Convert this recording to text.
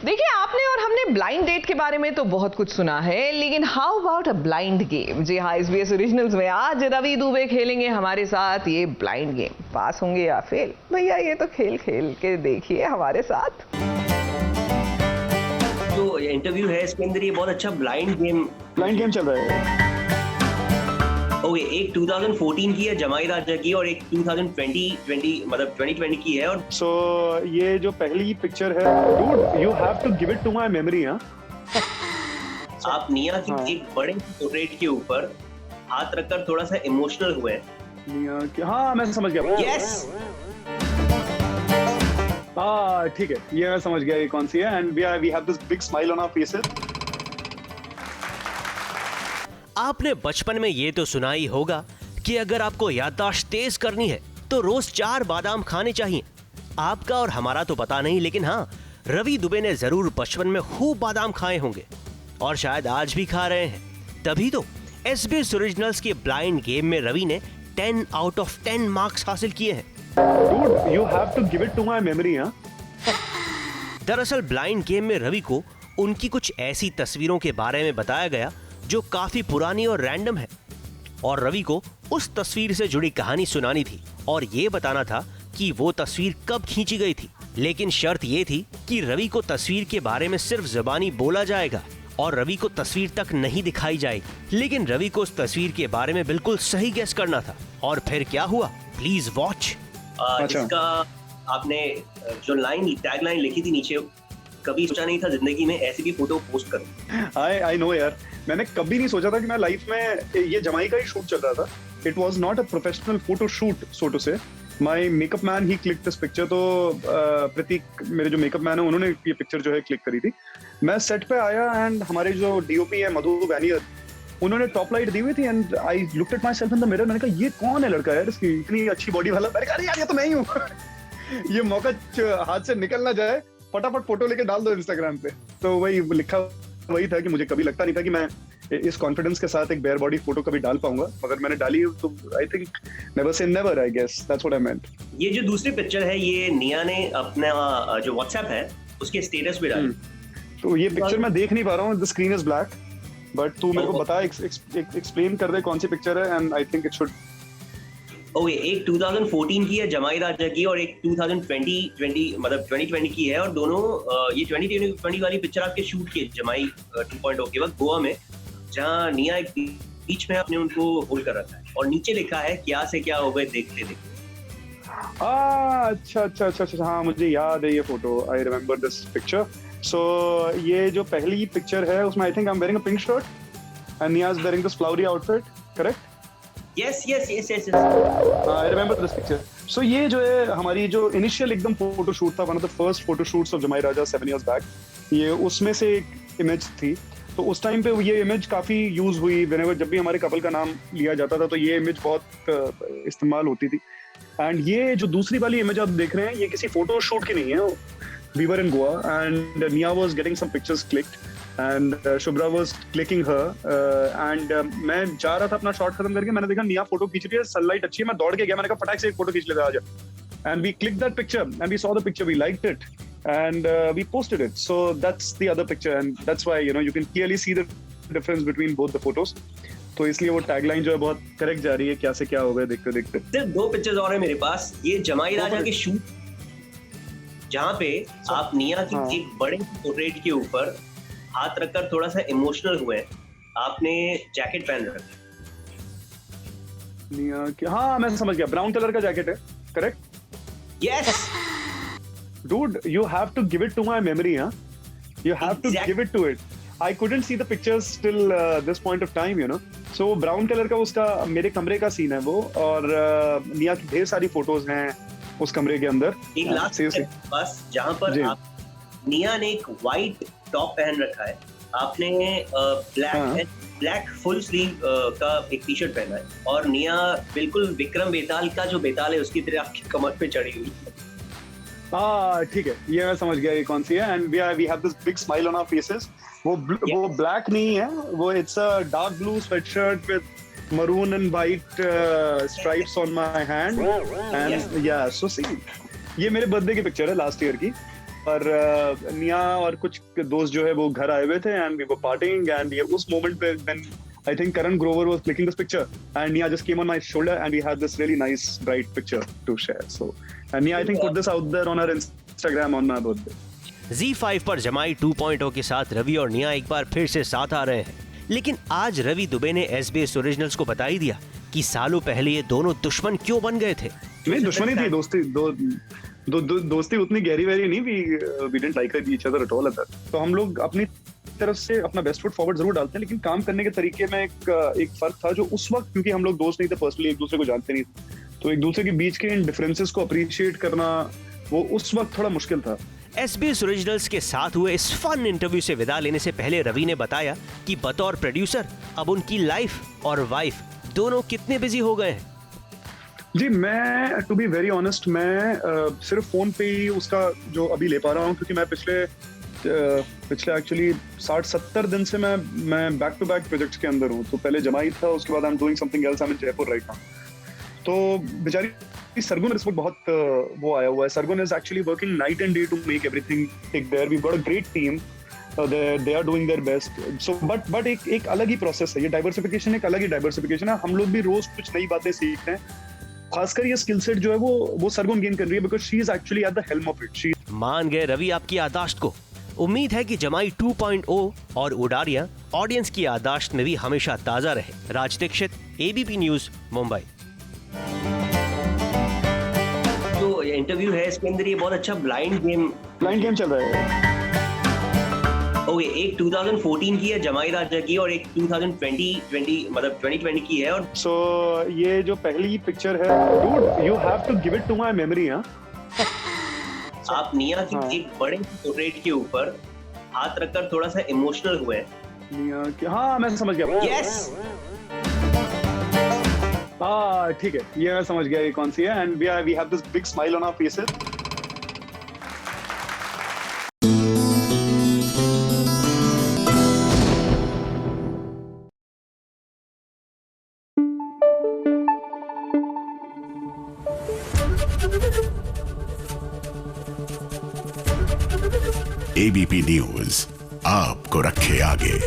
देखिए, आपने और हमने ब्लाइंड डेट के बारे में तो बहुत कुछ सुना है, लेकिन how about a blind game? जी हाँ, SBS ओरिजिनल्स में आज रवि दुबे खेलेंगे हमारे साथ ये ब्लाइंड गेम। पास होंगे या फेल? भैया ये तो खेल खेल के देखिए हमारे साथ। जो इंटरव्यू है इसके अंदर ये बहुत अच्छा ब्लाइंड गेम चल रहा है। ओके, एक 2014 की है जमाई राजा की और एक 2020 मतलब 2020 की है। और सो ये जो पहली पिक्चर है, dude you have to give it to my memory. हाँ, आप निया की एक बड़े पोर्ट्रेट के ऊपर हाथ रखकर थोड़ा सा इमोशनल हुए हैं। निया की, हाँ मैं समझ गया। यस, हाँ ठीक है, ये मैं समझ गया ये कौन सी है। And we have this big smile on our faces. आपने बचपन में ये तो सुना ही होगा कि अगर आपको याददाश्त तेज करनी है तो रोज 4 बादाम खाने चाहिए। आपका और हमारा तो पता नहीं, लेकिन हाँ, रवि दुबे ने जरूर बचपन में खूब बादाम खाए होंगे और शायद आज भी खा रहे हैं। तभी तो SBS ओरिजिनल्स के ब्लाइंड गेम में रवि ने 10 आउट ऑफ 10 मार्क्स हासिल किए हैं। Dude you have to give it to my memory. हाँ, दरअसल ब्लाइंड गेम में रवि को उनकी कुछ ऐसी तस्वीरों के बारे में बताया गया जो काफी पुरानी और रैंडम है, और रवि को उस तस्वीर से जुड़ी कहानी सुनानी थी और ये बताना था कि वो तस्वीर कब खींची गई थी। लेकिन शर्त ये थी कि रवि को तस्वीर के बारे में सिर्फ जुबानी बोला जाएगा और रवि को तस्वीर तक नहीं दिखाई जाएगी। लेकिन रवि को उस तस्वीर के बारे में बिल्कुल सही गेस करना था। और फिर क्या हुआ, प्लीज वॉच। इसका आपने जो टैग लाइन लिखी थी नीचे, कभी सोचा नहीं था जिंदगी में ऐसी भी फोटो पोस्ट करूं। आई नो यार, मैंने कभी नहीं सोचा था कि मैं लाइफ में, ये जमाई का ही शूट चल रहा था। It was not a professional photo shoot so to say. My makeup man he click this picture. तो प्रतीक मेरे जो मेकअप मैन है उन्होंने ये पिक्चर जो है क्लिक करी थी। मैं सेट पे आया एंड हमारे जो DOP है मधु वैनियर, उन्होंने टॉप लाइट दी हुई थी and I looked at my self in the mirror. मैंने कहा ये कौन है लड़का यार, इसकी इतनी अच्छी बॉडी वाला। मैंने कहा अरे यार ये तो मैं ही हूँ। ये मौका हाथ से निकल ना जाए, फटाफट फोटो लेके डाल दो इंस्टाग्राम पे। तो वही लिखा वही था कि मुझे कभी लगता नहीं था कि मैं इस कॉन्फिडेंस के साथ एक बेयर बॉडी फोटो कभी डाल पाऊंगा, मगर मैंने डाली तो I think never say never, I guess that's what I meant. ये जो दूसरी पिक्चर है ये निया ने अपना जो व्हाट्सएप है उसके स्टेटस पे डाली। तो ये पिक्चर मैं देख नहीं पा रहा हूँ, the screen is black, but तू मेरे को बता, एक्सप्लेन कर दे कौन सी पिक्चर है। And I think it should. Okay, एक 2014 की है जमाई राजा की और एक 2020 मतलब 2020 की है। और दोनों ये 2020 वाली पिक्चर आपके शूट की जमाई 2.0 के वक्त गोवा में, जहां निया एक बीच में आपने उनको होल्ड कर रखा है और नीचे लिखा है क्या से क्या हो गए देखते देखते। अच्छा, हाँ मुझे याद है ये photo. I remember this picture. So ये जो पहली पिक्चर है उसमें I think I am wearing a pink shirt and Nia is wearing this flowery outfit, correct? Yes. I remember this picture. So ये जो है हमारी जो इनिशियल एकदम फोटो शूट था, one of the first photo shoots of जमाई राजा 7 years back, ये उसमें से एक इमेज थी। तो उस टाइम पे ये इमेज काफी यूज हुई। व्हेनेवर जब भी हमारे कपल का नाम लिया जाता था तो ये इमेज बहुत इस्तेमाल होती थी। एंड ये जो दूसरी वाली इमेज आप देख रहे हैं ये किसी फोटो शूट की नहीं है। We were in Goa and Nia was getting some pictures clicked and Shubhra was clicking her and मैं जा रहा था अपना शॉट खत्म करके, मैंने देखा निया फोटो खींच रही है, सनलाइट अच्छी है, मैं दौड़ के गया, मैंने कहा फटाक से एक फोटो खींच लेते हैं आज। And we click that picture and we saw the picture, we liked it and we posted it. So that's the other picture and that's why you can clearly see the difference between both the photos. तो इसलिए वो tagline जो है बहुत correct जा रही है, क्या से क्या हो गए देखते देखते। सिर्फ 2 पिक्चर्स और है मेरे पास। ये जमाई राजा के शूट जहाँ पे आप निया की एक बड़े पोर्ट्रेट के ऊपर हाथ रखकर थोड़ा सा इमोशनल हुए हैं। आपने जैकेट पहन रखा निया की, हाँ मैं समझ गया, ब्राउन कलर का जैकेट है, correct? Yes Dude, you have to give it to my memory, huh? You have to give it to it. I couldn't see the pictures till this point of time, So brown color का उसका मेरे कमरे का scene है वो, और निया की ढेर सारी फोटोज हैं उस कमरे के अंदर। एक लास्ट बस जहाँ पर आप निया ने एक व्हाइट टॉप पहन रखा है, आपने ब्लैक फुल स्लीव का एक टी शर्ट पहना है और निया बिल्कुल विक्रम बेताल का जो बेताल है उसकी तरह आपकी कमर पे चढ़ी हुई है। ठीक है, ये मैं समझ गया ये कौन सी है। And we have this big smile on our faces. वो ब्लैक नहीं है, वो it's a dark blue sweatshirt with maroon and white stripes on my hand and yeah, so see, ये मेरे बर्थडे की पिक्चर है लास्ट ईयर की। और निया और कुछ दोस्त जो है वो घर आए हुए थे and we were parting and ये उस मोमेंट पे when I think Karan Grover was clicking this picture and Nia just came on my shoulder and we had this really nice bright picture to share. So and Nia I think put this out there on her Instagram on my birthday. Z5 पर जमाई 2.0 के साथ रवि और निया एक बार फिर से साथ आ रहे हैं, लेकिन आज रवि दुबे ने SBS ओरिजिनल्स को बता ही दिया कि सालों पहले ये दोनों दुश्मन क्यों बन गए थे। नहीं दुश्मनी थी, दोस्ती उतनी गहरी वहरी नहीं, we didn't like each other at all at that. तो हम लोग अपनी तरफ से अपना बेस्ट फुट फॉरवर्ड जरूर डालते हैं, लेकिन काम करने के तरीके में एक फर्क था जो उस वक्त, क्योंकि हम लोग दोस्त नहीं थे, पर्सनली एक दूसरे को जानते नहीं थे, तो एक दूसरे के बीच के इन डिफरेंसेस को अप्रिशिएट करना वो उस वक्त थोड़ा मुश्किल था। SBS ओरिजिनल्स के साथ हुए इस फन इंटरव्यू से विदा लेने से पहले रवि ने बताया कि बतौर प्रोड्यूसर अब उनकी लाइफ और वाइफ दोनों कितने बिजी हो गए हैं। जी मैं टू बी वेरी ऑनेस्ट मैं सिर्फ फोन पे ही उसका जो अभी ले पा रहा हूँ, क्योंकि मैं पिछले एक्चुअली 60-70 दिन से मैं बैक टू बैक प्रोजेक्ट्स के अंदर हूँ। तो पहले जमाई था, उसके बाद I am doing something else, I am in Jaipur right now. तो बेचारी सरगुन इस वक्त बहुत वो आया हुआ है। Sargun is actually working night and day to make everything take there. We got a great team, they are doing their best. So but एक अलग ही प्रोसेस है ये, डाइवर्सिफिकेशन एक अलग ही डाइवर्सिफिकेशन है। हम लोग भी रोज कुछ नई बातें सीखते हैं, खासकर ये स्किल सेट जो है वो सरगुन गेन कर रही है, because she is actually at the helm of it. मान गए रवि आपकी याददाश्त को। उम्मीद है कि जमाई 2.0 और उडारियां ऑडियंस की याददाश्त में भी हमेशा ताजा रहे। राज दीक्षित, ABP न्यूज, मुंबई। जो इंटरव्यू है इसके अंदर ये बहुत अच्छा ब्लाइंड गेम चल रहा है। ओके, एक 2014 की है जमाई राजा की और एक 2020 की है। और सो ये जो पहली पिक्चर है, dude you have to give it to my memory. आप निया की एक बड़े पोर्ट्रेट के ऊपर हाथ रखकर थोड़ा सा इमोशनल हुए हैं। निया की, हाँ मैं समझ गया। यस, हाँ ठीक है, ये मैं समझ गया ये कौन सी है। And we have this big smile on our faces. ABP news आपको रखे आगे।